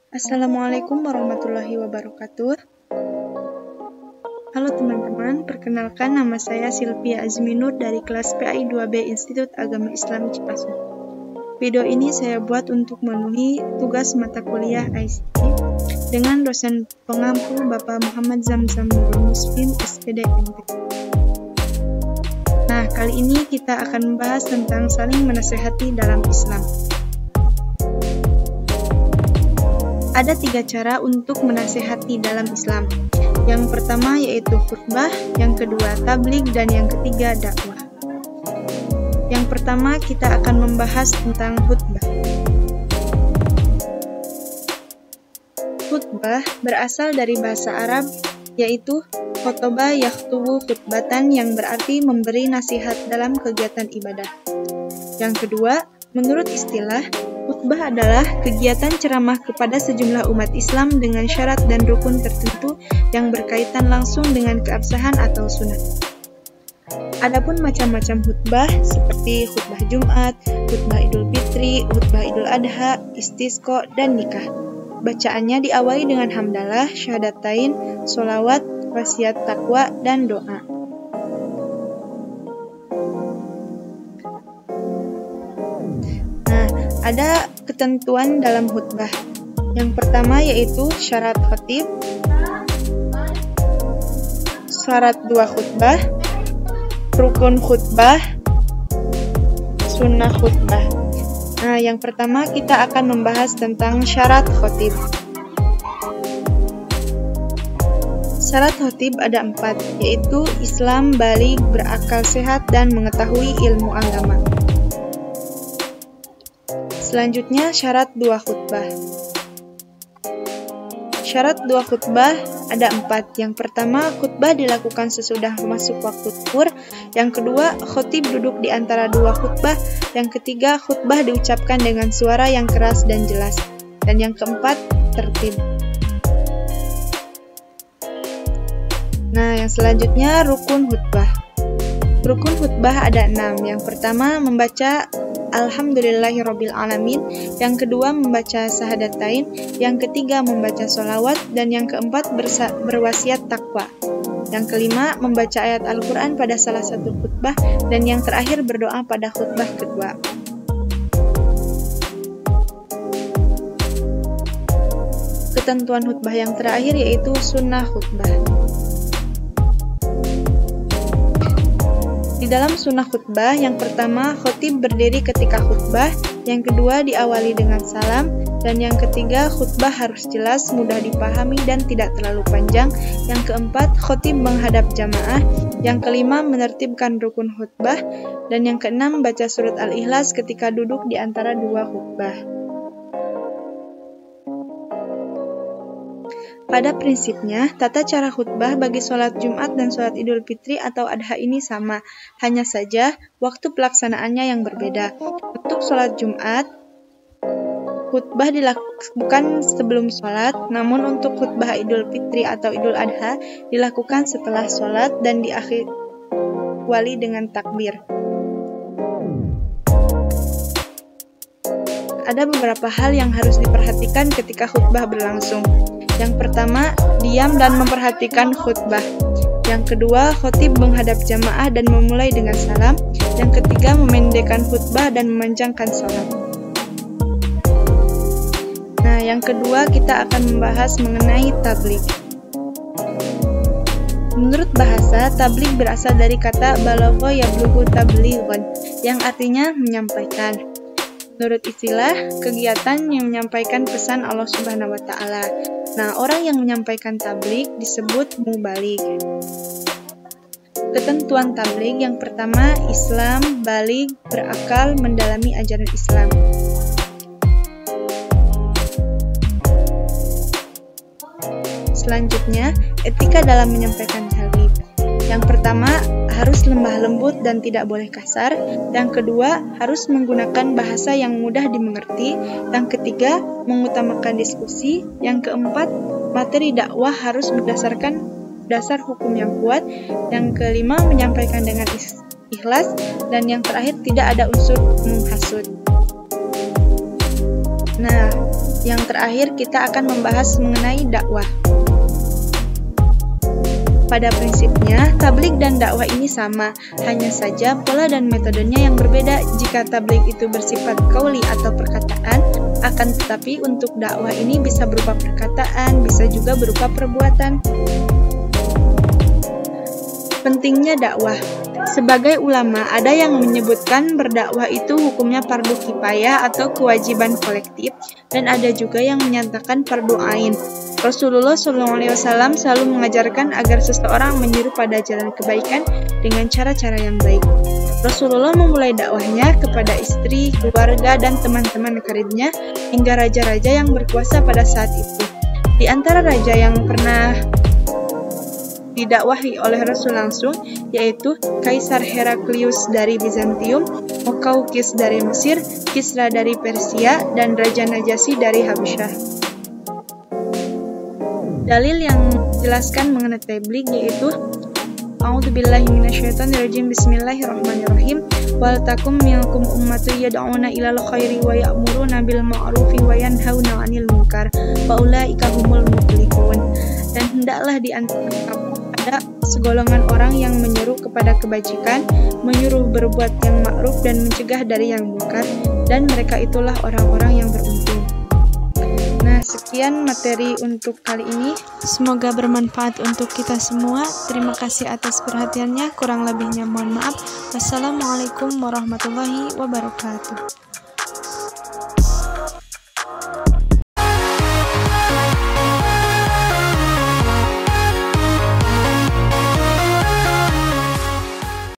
Assalamualaikum warahmatullahi wabarakatuh. Halo teman-teman, perkenalkan nama saya Sylvia Azminur dari kelas PAI 2B Institut Agama Islam Cipasung. Video ini saya buat untuk memenuhi tugas mata kuliah ICT dengan dosen pengampu Bapak Muhammad Zamzam Nurul Muslim SPD MT. Nah, kali ini kita akan membahas tentang saling menasehati dalam Islam. Ada 3 cara untuk menasehati dalam Islam. Yang pertama yaitu khutbah, yang kedua tabligh, dan yang ketiga dakwah. Yang pertama kita akan membahas tentang khutbah. Khutbah berasal dari bahasa Arab yaitu khotoba yakhtubu khutbatan, yang berarti memberi nasihat dalam kegiatan ibadah. Yang kedua, menurut istilah, khutbah adalah kegiatan ceramah kepada sejumlah umat Islam dengan syarat dan rukun tertentu yang berkaitan langsung dengan keabsahan atau sunat. Adapun macam-macam khutbah seperti khutbah Jumat, khutbah Idul Fitri, khutbah Idul Adha, istisqa, dan nikah. Bacaannya diawali dengan hamdalah, syahadatain, sholawat, wasiat taqwa, dan doa. Ada ketentuan dalam khutbah. Yang pertama yaitu syarat khatib, syarat 2 khutbah, rukun khutbah, sunnah khutbah. Nah, yang pertama kita akan membahas tentang syarat khatib. Syarat khatib ada 4, yaitu Islam, baligh, berakal sehat, dan mengetahui ilmu agama. Selanjutnya syarat 2 khutbah. Syarat 2 khutbah ada 4. Yang pertama, khutbah dilakukan sesudah masuk waktu zuhur. Yang kedua, khatib duduk di antara 2 khutbah. Yang ketiga, khutbah diucapkan dengan suara yang keras dan jelas. Dan yang keempat, tertib. Nah, yang selanjutnya rukun khutbah. Rukun khutbah ada 6. Yang pertama, membaca Alhamdulillahirabbil alamin, yang kedua membaca syahadatain, yang ketiga membaca sholawat, dan yang keempat berwasiat takwa. Yang kelima membaca ayat Al-Quran pada salah satu khutbah, dan yang terakhir berdoa pada khutbah kedua. Ketentuan khutbah yang terakhir yaitu sunnah khutbah. Di dalam sunnah khutbah, yang pertama, khatib berdiri ketika khutbah, yang kedua diawali dengan salam, dan yang ketiga, khutbah harus jelas, mudah dipahami, dan tidak terlalu panjang. Yang keempat, khatib menghadap jamaah, yang kelima, menertibkan rukun khutbah, dan yang keenam, baca surat Al-Ikhlas ketika duduk di antara 2 khutbah. Pada prinsipnya, tata cara khutbah bagi sholat Jumat dan sholat Idul Fitri atau Adha ini sama, hanya saja waktu pelaksanaannya yang berbeda. Untuk sholat Jumat, khutbah dilakukan sebelum sholat, namun untuk khutbah Idul Fitri atau Idul Adha dilakukan setelah sholat dan diakhiri dengan takbir. Ada beberapa hal yang harus diperhatikan ketika khutbah berlangsung. Yang pertama, diam dan memperhatikan khutbah. Yang kedua, khatib menghadap jamaah dan memulai dengan salam. Yang ketiga, memendekkan khutbah dan memanjangkan salam. Nah, yang kedua kita akan membahas mengenai tabligh. Menurut bahasa, tabligh berasal dari kata balagha yablughu tablighan, yang artinya menyampaikan. Menurut istilah, kegiatan yang menyampaikan pesan Allah Subhanahu wa Ta'ala. Nah, orang yang menyampaikan tabligh disebut mubaligh. Ketentuan tabligh yang pertama, Islam, baligh, berakal, mendalami ajaran Islam. Selanjutnya, etika dalam menyampaikan tabligh. Yang pertama, harus lemah lembut dan tidak boleh kasar. Yang kedua, harus menggunakan bahasa yang mudah dimengerti. Yang ketiga, mengutamakan diskusi. Yang keempat, materi dakwah harus berdasarkan dasar hukum yang kuat. Yang kelima, menyampaikan dengan ikhlas. Dan yang terakhir, tidak ada unsur menghasut. Nah, Yang terakhir, kita akan membahas mengenai dakwah. Pada prinsipnya, tabligh dan dakwah ini sama, hanya saja pola dan metodenya yang berbeda. Jika tabligh itu bersifat qauli atau perkataan, akan tetapi untuk dakwah ini bisa berupa perkataan, bisa juga berupa perbuatan. Pentingnya dakwah. Sebagai ulama, ada yang menyebutkan berdakwah itu hukumnya fardu kifayah atau kewajiban kolektif, dan ada juga yang menyatakan fardu ain. Rasulullah SAW selalu mengajarkan agar seseorang menyeru pada jalan kebaikan dengan cara-cara yang baik. Rasulullah memulai dakwahnya kepada istri, keluarga, dan teman-teman karibnya, hingga raja-raja yang berkuasa pada saat itu. Di antara raja yang pernah didakwahi oleh Rasul langsung, yaitu Kaisar Heraklius dari Bizantium, Muqawqis dari Mesir, Kisra dari Persia, dan Raja Najasyi dari Habasyah. Dalil yang menjelaskan mengenai tabligh yaitu A'udzubillahi minasyaitonirrajim. Bismillahirrahmanirrahim. Wal takum minkum ummatun yad'una ilal khairi wa ya'muruna bil ma'rufi wa yanhauna 'anil munkar wa ulaika humul muflihun. Dan hendaklah di antara kamu ada segolongan orang yang menyeru kepada kebajikan, menyuruh berbuat yang ma'ruf dan mencegah dari yang munkar, dan mereka itulah orang-orang yang beruntung. Nah, sekian materi untuk kali ini. Semoga bermanfaat untuk kita semua. Terima kasih atas perhatiannya. Kurang lebihnya mohon maaf. Wassalamualaikum warahmatullahi wabarakatuh.